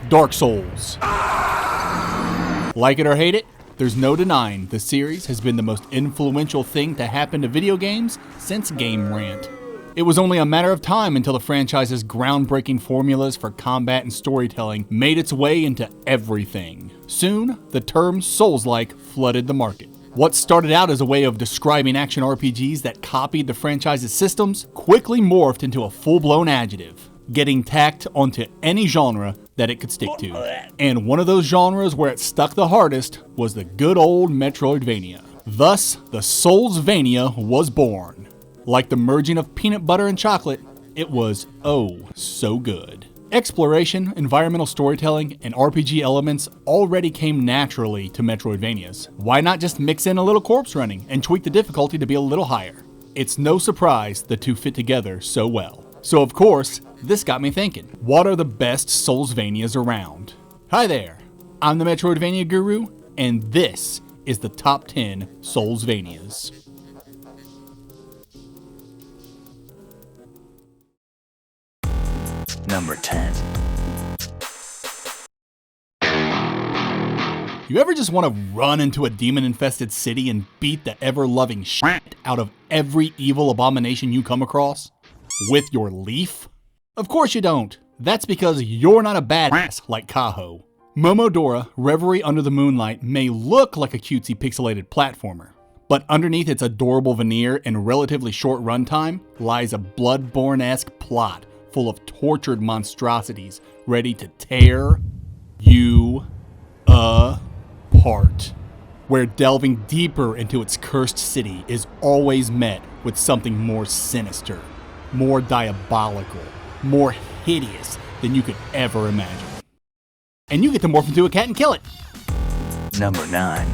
Dark Souls. Like it or hate it, there's no denying the series has been the most influential thing to happen to video games since Game Rant. It was only a matter of time until the franchise's groundbreaking formulas for combat and storytelling made its way into everything. Soon, the term Souls-like flooded the market. What started out as a way of describing action RPGs that copied the franchise's systems quickly morphed into a full-blown adjective, getting tacked onto any genre that it could stick to. And one of those genres where it stuck the hardest was the good old Metroidvania. Thus, the Soulsvania was born. Like the merging of peanut butter and chocolate, it was oh so good. Exploration, environmental storytelling, and RPG elements already came naturally to Metroidvanias. Why not just mix in a little corpse running and tweak the difficulty to be a little higher? It's no surprise the two fit together so well. So of course, this got me thinking, what are the best Soulsvanias around? Hi there, I'm the Metroidvania Guru, and this is the top 10 Soulsvanias. Number 10. You ever just want to run into a demon-infested city and beat the ever-loving shit out of every evil abomination you come across? With your leaf? Of course you don't. That's because you're not a badass like Kaho. Momodora, Reverie Under the Moonlight may look like a cutesy pixelated platformer, but underneath its adorable veneer and relatively short runtime lies a Bloodborne-esque plot full of tortured monstrosities ready to tear you apart. Where delving deeper into its cursed city is always met with something more sinister, more diabolical, more hideous than you could ever imagine. And you get to morph into a cat and kill it. Number 9.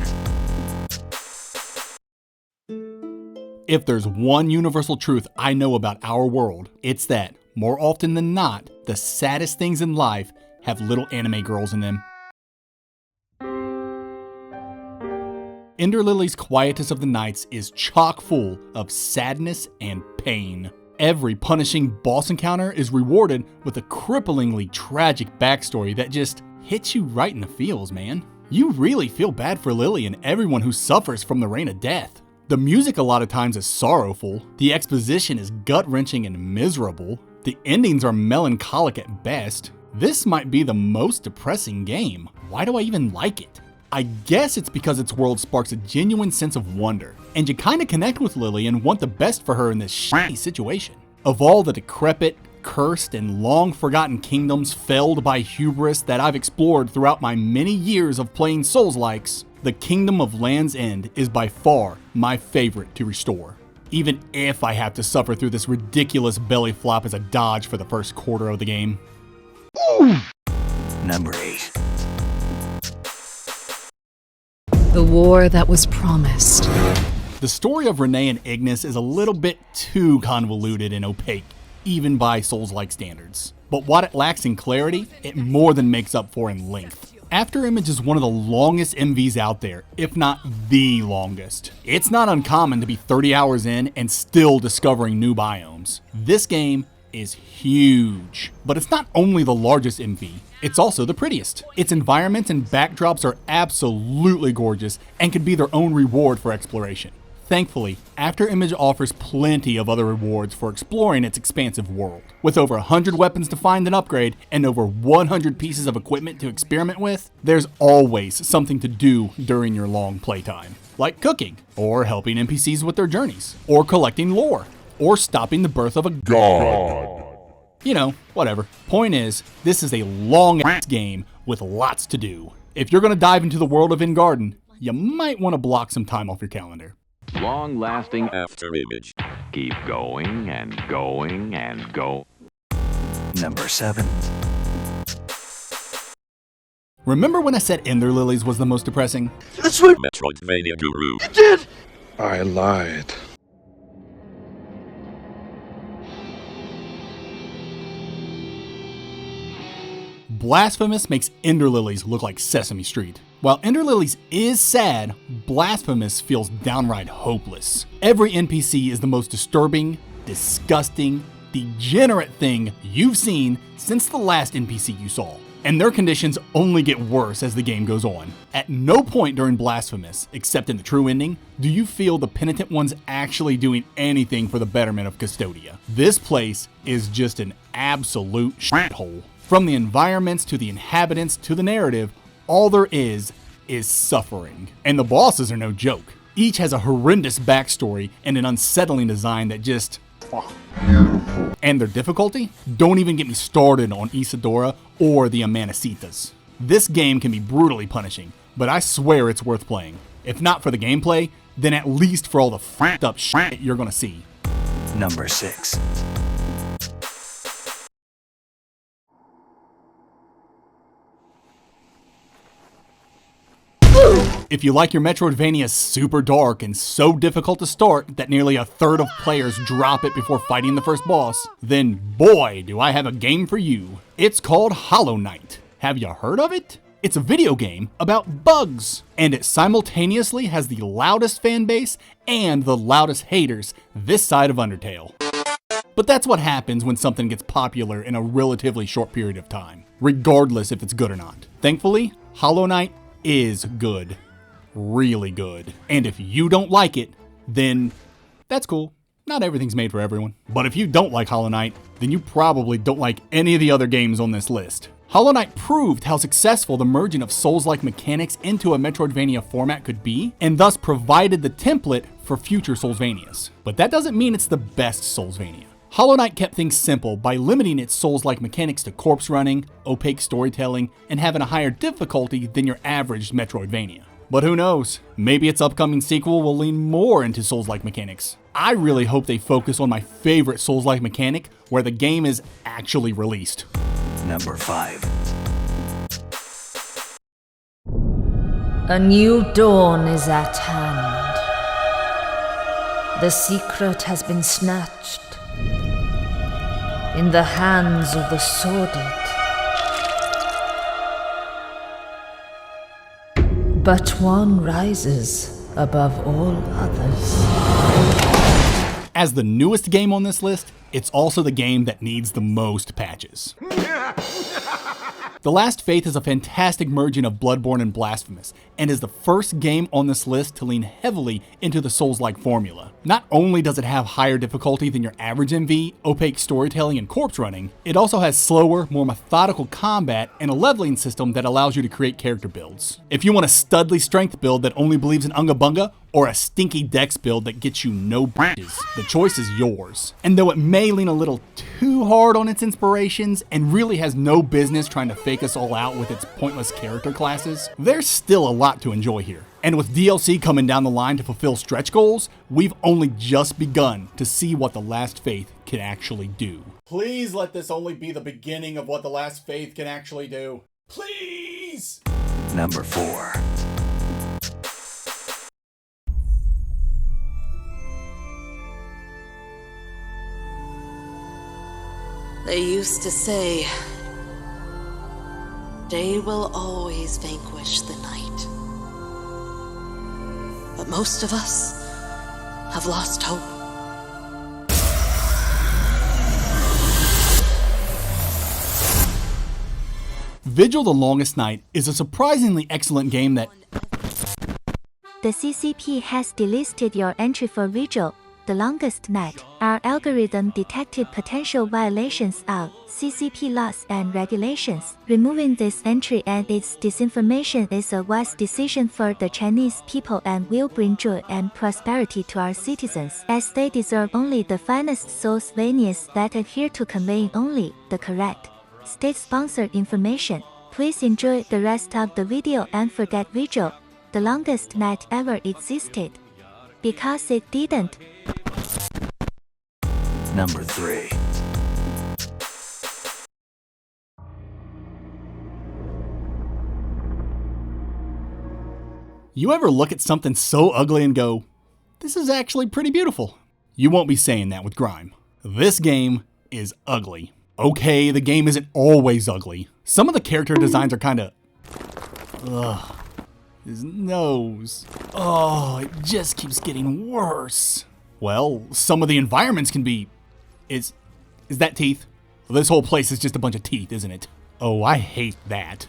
If there's one universal truth I know about our world, it's that, more often than not, the saddest things in life have little anime girls in them. Ender Lily's Quietus of the Nights is chock full of sadness and pain. Every punishing boss encounter is rewarded with a cripplingly tragic backstory that just hits you right in the feels, man. You really feel bad for Lily and everyone who suffers from the reign of death. The music a lot of times is sorrowful, the exposition is gut-wrenching and miserable, the endings are melancholic at best. This might be the most depressing game. Why do I even like it? I guess it's because its world sparks a genuine sense of wonder, and you kinda connect with Lily and want the best for her in this shitty situation. Of all the decrepit, cursed, and long-forgotten kingdoms felled by hubris that I've explored throughout my many years of playing Souls-likes, the Kingdom of Land's End is by far my favorite to restore. Even if I have to suffer through this ridiculous belly flop as a dodge for the first quarter of the game. Number 8. The war that was promised. The story of Renee and Ignis is a little bit too convoluted and opaque, even by Souls-like standards. But what it lacks in clarity, it more than makes up for in length. Afterimage is one of the longest MVs out there, if not the longest. It's not uncommon to be 30 hours in and still discovering new biomes. This game is huge, but it's not only the largest MV, it's also the prettiest. Its environments and backdrops are absolutely gorgeous and can be their own reward for exploration. Thankfully, Afterimage offers plenty of other rewards for exploring its expansive world. With over 100 weapons to find and upgrade, and over 100 pieces of equipment to experiment with, there's always something to do during your long playtime. Like cooking, or helping NPCs with their journeys, or collecting lore, or stopping the birth of a god. You know, whatever. Point is, this is a long-ass game with lots to do. If you're gonna dive into the world of Ingarden, you might want to block some time off your calendar. Long-lasting Afterimage. Keep going and going and go. Number 7. Remember when I said Ender Lilies was the most depressing? That's what Metroidvania Guru did! I lied. Blasphemous makes Ender Lilies look like Sesame Street. While Ender Lilies is sad, Blasphemous feels downright hopeless. Every NPC is the most disturbing, disgusting, degenerate thing you've seen since the last NPC you saw. And their conditions only get worse as the game goes on. At no point during Blasphemous, except in the true ending, do you feel the penitent ones actually doing anything for the betterment of Custodia. This place is just an absolute shithole. From the environments to the inhabitants to the narrative, all there is suffering. And the bosses are no joke. Each has a horrendous backstory and an unsettling design that just... And their difficulty? Don't even get me started on Isadora or the Amanecitas. This game can be brutally punishing, but I swear it's worth playing. If not for the gameplay, then at least for all the f***ed up shit you're gonna see. Number 6. If you like your Metroidvanias super dark and so difficult to start that nearly a third of players drop it before fighting the first boss, then boy, do I have a game for you. It's called Hollow Knight. Have you heard of it? It's a video game about bugs, and it simultaneously has the loudest fan base and the loudest haters this side of Undertale. But that's what happens when something gets popular in a relatively short period of time, regardless if it's good or not. Thankfully, Hollow Knight is good. Really good. And if you don't like it, then that's cool. Not everything's made for everyone. But if you don't like Hollow Knight, then you probably don't like any of the other games on this list. Hollow Knight proved how successful the merging of Souls-like mechanics into a Metroidvania format could be, and thus provided the template for future Soulsvanias. But that doesn't mean it's the best Soulsvania. Hollow Knight kept things simple by limiting its Souls-like mechanics to corpse running, opaque storytelling, and having a higher difficulty than your average Metroidvania. But who knows, maybe its upcoming sequel will lean more into Souls-like mechanics. I really hope they focus on my favorite Souls-like mechanic, where the game is actually released. Number 5. A new dawn is at hand. The secret has been snatched in the hands of the sordid. But one rises above all others. As the newest game on this list, it's also the game that needs the most patches. The Last Faith is a fantastic merging of Bloodborne and Blasphemous, and is the first game on this list to lean heavily into the Souls-like formula. Not only does it have higher difficulty than your average MV, opaque storytelling, and corpse running, it also has slower, more methodical combat and a leveling system that allows you to create character builds. If you want a studly strength build that only believes in Unga Bunga, or a stinky dex build that gets you no bitches, the choice is yours. And though it may lean a little too hard on its inspirations and really has no business trying to fake us all out with its pointless character classes, there's still a lot to enjoy here. And with DLC coming down the line to fulfill stretch goals, we've only just begun to see what The Last Faith can actually do. Please let this only be the beginning of what The Last Faith can actually do. Please! Number 4. They used to say, day will always vanquish the night. But most of us have lost hope. Vigil the Longest Night is a surprisingly excellent game that... The CCP has delisted your entry for Vigil the Longest Night. Our algorithm detected potential violations of CCP laws and regulations. Removing this entry and its disinformation is a wise decision for the Chinese people and will bring joy and prosperity to our citizens, as they deserve only the finest Soulsvanias that adhere to conveying only the correct state-sponsored information. Please enjoy the rest of the video and forget Vigil, the longest night ever existed. Because it didn't. Number 3. You ever look at something so ugly and go, this is actually pretty beautiful? You won't be saying that with Grime. This game is ugly. Okay, the game isn't always ugly. Some of the character designs are kinda... Ugh. His nose. Oh, it just keeps getting worse. Well, some of the environments can be... Is that teeth? Well, this whole place is just a bunch of teeth, isn't it? Oh, I hate that.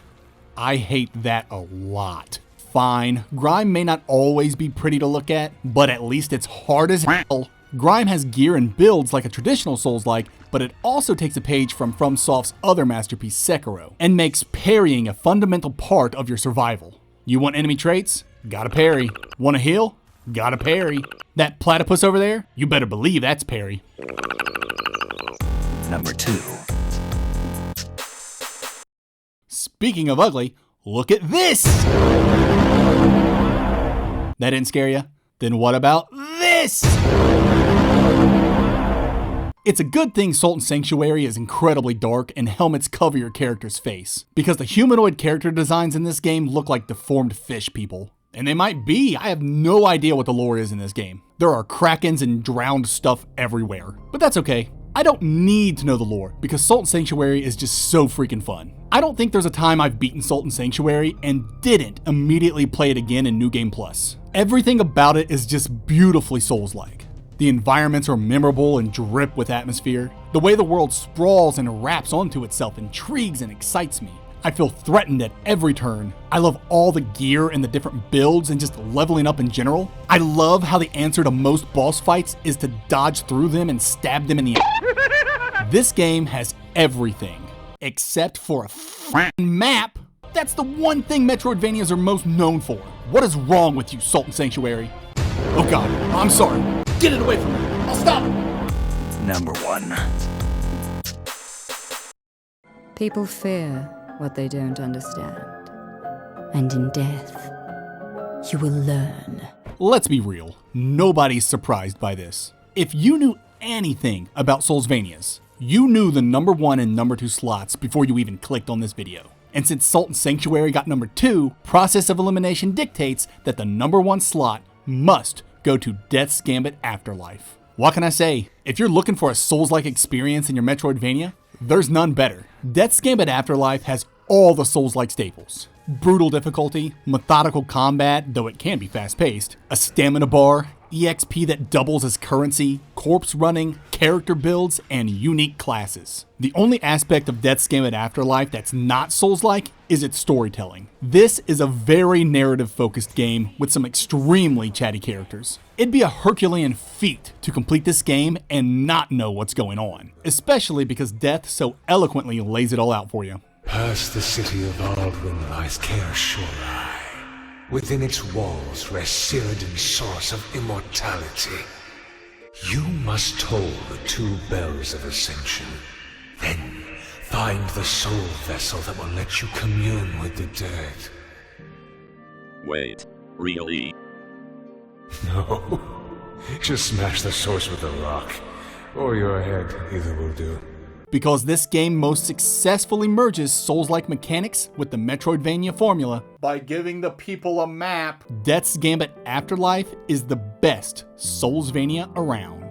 I hate that a lot. Fine, Grime may not always be pretty to look at, but at least it's hard as hell. Grime has gear and builds like a traditional Souls-like, but it also takes a page from FromSoft's other masterpiece, Sekiro, and makes parrying a fundamental part of your survival. You want enemy traits? Gotta parry. Want to heal? Gotta parry. That platypus over there? You better believe that's parry. Number 2. Speaking of ugly, look at this! That didn't scare you? Then what about this? It's a good thing Sultan Sanctuary is incredibly dark and helmets cover your character's face, because the humanoid character designs in this game look like deformed fish people. And they might be, I have no idea what the lore is in this game. There are krakens and drowned stuff everywhere, but that's okay. I don't need to know the lore, because Sultan Sanctuary is just so freaking fun. I don't think there's a time I've beaten Sultan Sanctuary and didn't immediately play it again in New Game Plus. Everything about it is just beautifully Souls-like. The environments are memorable and drip with atmosphere. The way the world sprawls and wraps onto itself intrigues and excites me. I feel threatened at every turn. I love all the gear and the different builds and just leveling up in general. I love how the answer to most boss fights is to dodge through them and stab them in the ass. This game has everything, except for a f***ing map. That's the one thing Metroidvanias are most known for. What is wrong with you, Sultan Sanctuary? Oh god, I'm sorry. Get it away from me. I'll stop it. Number 1. People fear what they don't understand. And in death, you will learn. Let's be real. Nobody's surprised by this. If you knew anything about Soulsvanias, you knew the number 1 and number 2 slots before you even clicked on this video. And since Sultan Sanctuary got number 2, process of elimination dictates that the number 1 slot must go to Death's Gambit Afterlife. What can I say? If you're looking for a Souls-like experience in your Metroidvania, there's none better. Death's Gambit Afterlife has all the Souls-like staples. Brutal difficulty, methodical combat, though it can be fast-paced, a stamina bar, EXP that doubles as currency, corpse running, character builds, and unique classes. The only aspect of Death's Gambit Afterlife that's not Souls-like is its storytelling. This is a very narrative-focused game with some extremely chatty characters. It'd be a Herculean feat to complete this game and not know what's going on, especially because Death so eloquently lays it all out for you. Past the city of Aldwyn lies Kaer Shorai. Within its walls rests Cyrodiil's source of immortality. You must toll the 2 bells of ascension. Then find the soul vessel that will let you commune with the dead. Wait, really? No. Just smash the source with a rock. Or your head, either will do. Because this game most successfully merges Souls-like mechanics with the Metroidvania formula by giving the people a map. Death's Gambit Afterlife is the best Soulsvania around.